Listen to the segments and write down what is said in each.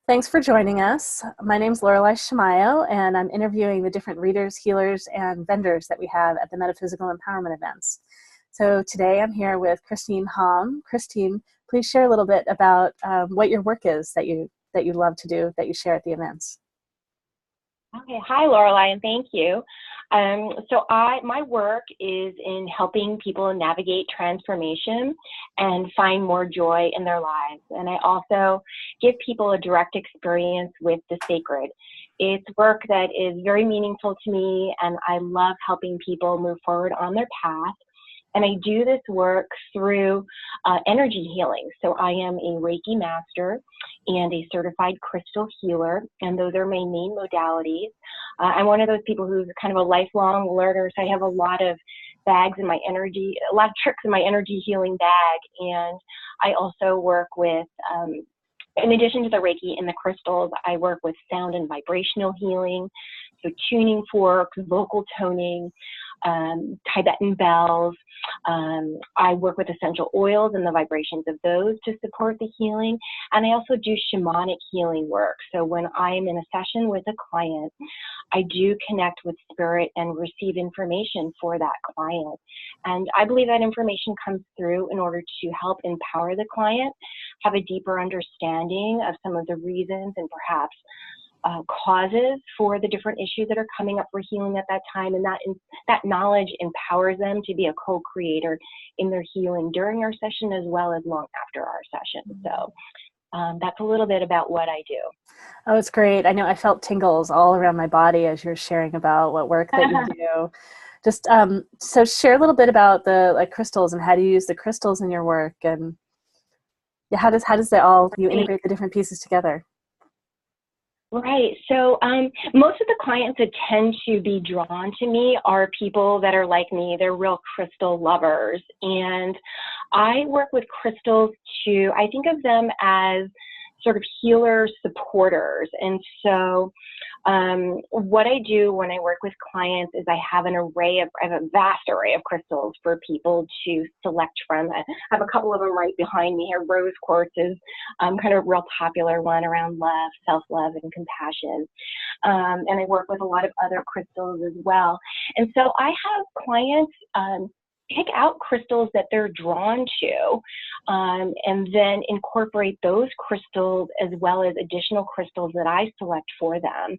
Thanks for joining us. My name's Lorelei Shamayo, and I'm interviewing the different readers, healers, and vendors that we have at the Metaphysical Empowerment Events. So today I'm here with Cristine Hahm. Cristine, please share a little bit about what your work is that you love to do, that you share at the events. Okay, hi Lorelei, and thank you. My work is in helping people navigate transformation and find more joy in their lives. And I also give people a direct experience with the sacred. It's work that is very meaningful to me, and I love helping people move forward on their path. And I do this work through energy healing. So I am a Reiki master and a certified crystal healer, and those are my main modalities. I'm one of those people who's kind of a lifelong learner, so I have a lot of bags in my energy, a lot of tricks in my energy healing bag. And I also work with, in addition to the Reiki and the crystals, I work with sound and vibrational healing, so tuning forks, vocal toning, Tibetan bells. I work with essential oils and the vibrations of those to support the healing. And I also do shamanic healing work. So when I'm in a session with a client, I do connect with spirit and receive information for that client. And I believe that information comes through in order to help empower the client, have a deeper understanding of some of the reasons and perhaps causes for the different issues that are coming up for healing at that time, and that knowledge empowers them to be a co-creator in their healing during our session as well as long after our session. So that's a little bit about what I do. Oh, it's great. I know I felt tingles all around my body as you're sharing about what work that you do. Just so share a little bit about the crystals and how do you use the crystals in your work, and how does you integrate the different pieces together? Right. So most of the clients that tend to be drawn to me are people that are like me. They're real crystal lovers. And I work with crystals I think of them as sort of healer supporters. And so what I do when I work with clients is I have a vast array of crystals for people to select from. I have a couple of them right behind me here. Rose quartz is kind of a real popular one around love, self-love, and compassion. And I work with a lot of other crystals as well. And so I have clients pick out crystals that they're drawn to, and then incorporate those crystals as well as additional crystals that I select for them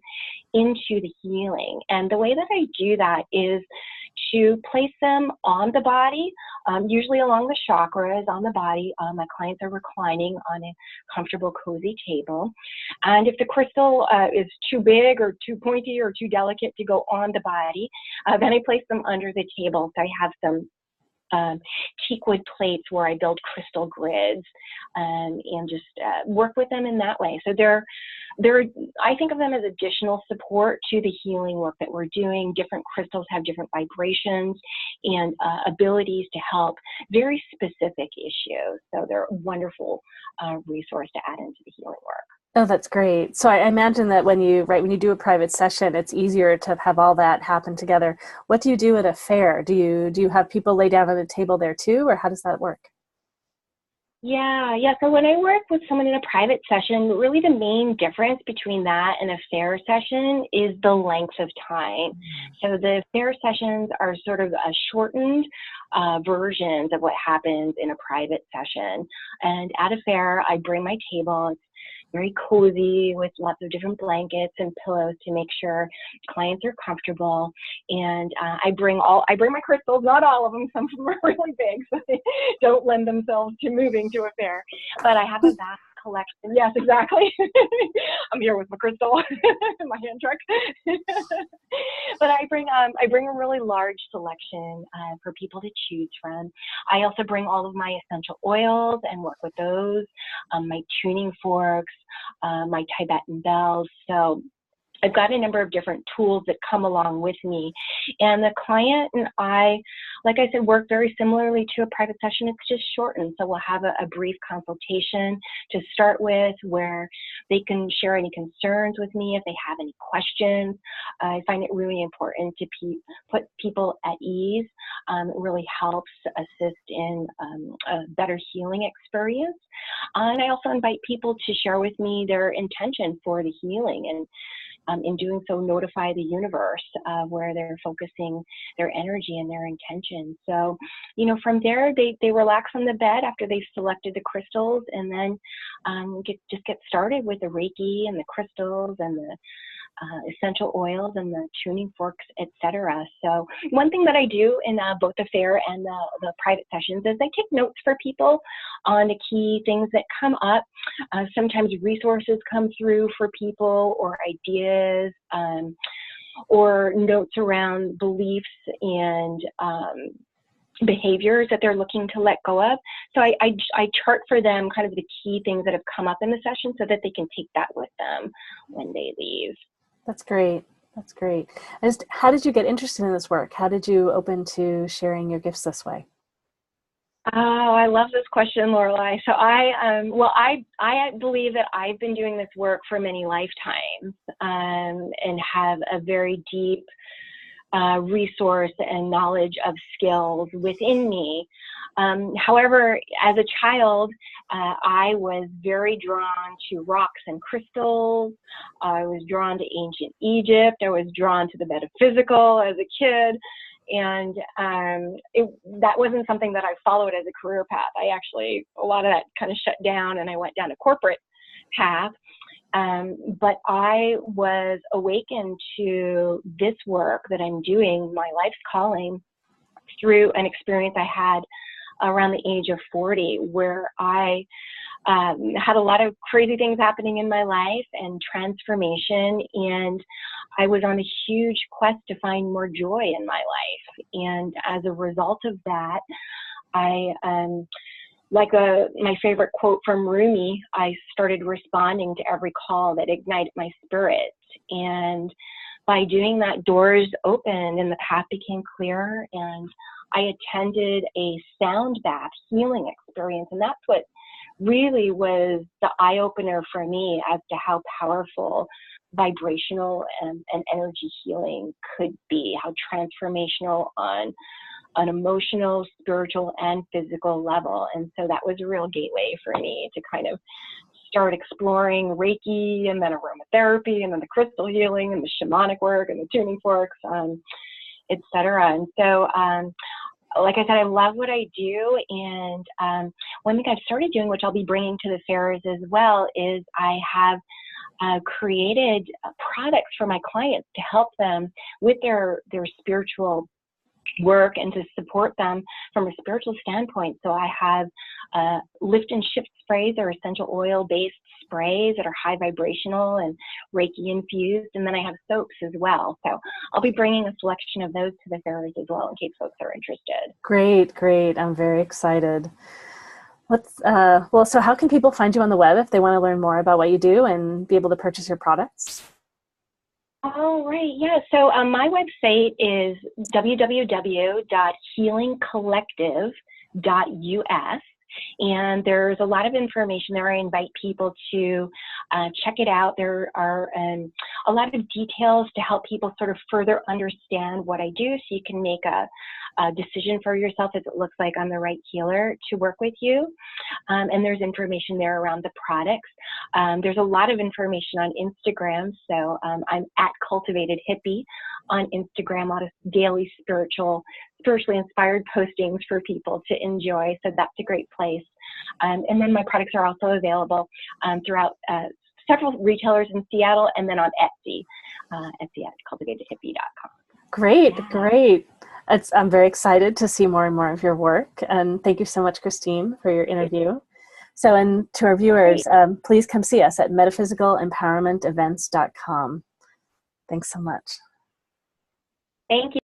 into the healing. And the way that I do that is to place them on the body, usually along the chakras on the body. My clients are reclining on a comfortable, cozy table. And if the crystal is too big or too pointy or too delicate to go on the body, then I place them under the table. So I have some teakwood plates where I build crystal grids and just work with them in that way. So I think of them as additional support to the healing work that we're doing. Different crystals have different vibrations and abilities to help very specific issues. So they're a wonderful resource to add into the healing work. Oh, that's great. So I imagine that when you do a private session, it's easier to have all that happen together. What do you do at a fair? Do you have people lay down at a table there too, or how does that work? Yeah. So when I work with someone in a private session, really the main difference between that and a fair session is the length of time. So the fair sessions are sort of a shortened versions of what happens in a private session. And at a fair, I bring my table. It's very cozy with lots of different blankets and pillows to make sure clients are comfortable. And I bring my crystals, not all of them. Some of them are really big, so they don't lend themselves to moving to a fair. But I have a vast collection. Yes, exactly. I'm here with my crystal, my hand truck. But I bring a really large selection for people to choose from. I also bring all of my essential oils and work with those, my tuning forks, my Tibetan bells. So I've got a number of different tools that come along with me. And the client and I, like I said, work very similarly to a private session. It's just shortened. So we'll have a brief consultation to start with where they can share any concerns with me if they have any questions. I find it really important to put people at ease. It really helps assist in a better healing experience. And I also invite people to share with me their intention for the healing, and in doing so, notify the universe where they're focusing their energy and their intention. So, you know, from there, they relax on the bed after they've selected the crystals, and then just get started with the Reiki and the crystals and the essential oils and the tuning forks, etc. So one thing that I do in both the fair and the private sessions is I take notes for people on the key things that come up. Sometimes resources come through for people, or ideas, or notes around beliefs and behaviors that they're looking to let go of. So I chart for them kind of the key things that have come up in the session so that they can take that with them when they leave. That's great. That's great. How did you get interested in this work? How did you open to sharing your gifts this way? Oh, I love this question, Lorelei. So I believe that I've been doing this work for many lifetimes, and have a very deep resource and knowledge of skills within me. However, as a child, I was very drawn to rocks and crystals. I was drawn to ancient Egypt. I was drawn to the metaphysical as a kid. And that wasn't something that I followed as a career path. A lot of that kind of shut down, and I went down a corporate path. But I was awakened to this work that I'm doing, my life's calling, through an experience I had around the age of 40, where I had a lot of crazy things happening in my life and transformation, and I was on a huge quest to find more joy in my life. And as a result of that, my favorite quote from Rumi, I started responding to every call that ignited my spirit. And by doing that, doors opened and the path became clearer. And I attended a sound bath healing experience. And that's what really was the eye-opener for me as to how powerful vibrational and energy healing could be, how transformational on an emotional, spiritual, and physical level. And so that was a real gateway for me to kind of start exploring Reiki, and then aromatherapy, and then the crystal healing, and the shamanic work, and the tuning forks, etc. And so, like I said, I love what I do. And one thing I've started doing, which I'll be bringing to the fairs as well, is I have created products for my clients to help them with their spiritual work and to support them from a spiritual standpoint. So I have lift and shift sprays, or essential oil based sprays that are high vibrational and Reiki infused, and then I have soaps as well. So I'll be bringing a selection of those to the fairs as well in case folks are interested. Great. I'm very excited. So how can people find you on the web if they want to learn more about what you do and be able to purchase your products? Oh, right. Yeah. So my website is www.healingcollective.us. And there's a lot of information there. I invite people to check it out. There are a lot of details to help people sort of further understand what I do, so you can make a decision for yourself if it looks like I'm the right healer to work with you. And there's information there around the products. There's a lot of information on Instagram. So I'm at Cultivated Hippie on Instagram, a lot of daily spiritually inspired postings for people to enjoy. So that's a great place. And then my products are also available throughout several retailers in Seattle, and then on Etsy, Etsy at cultivatedhippie.com. Great. I'm very excited to see more and more of your work. And thank you so much, Cristine, for your interview. So, and to our viewers, please come see us at MetaphysicalEmpowermentEvents.com. Thanks so much. Thank you.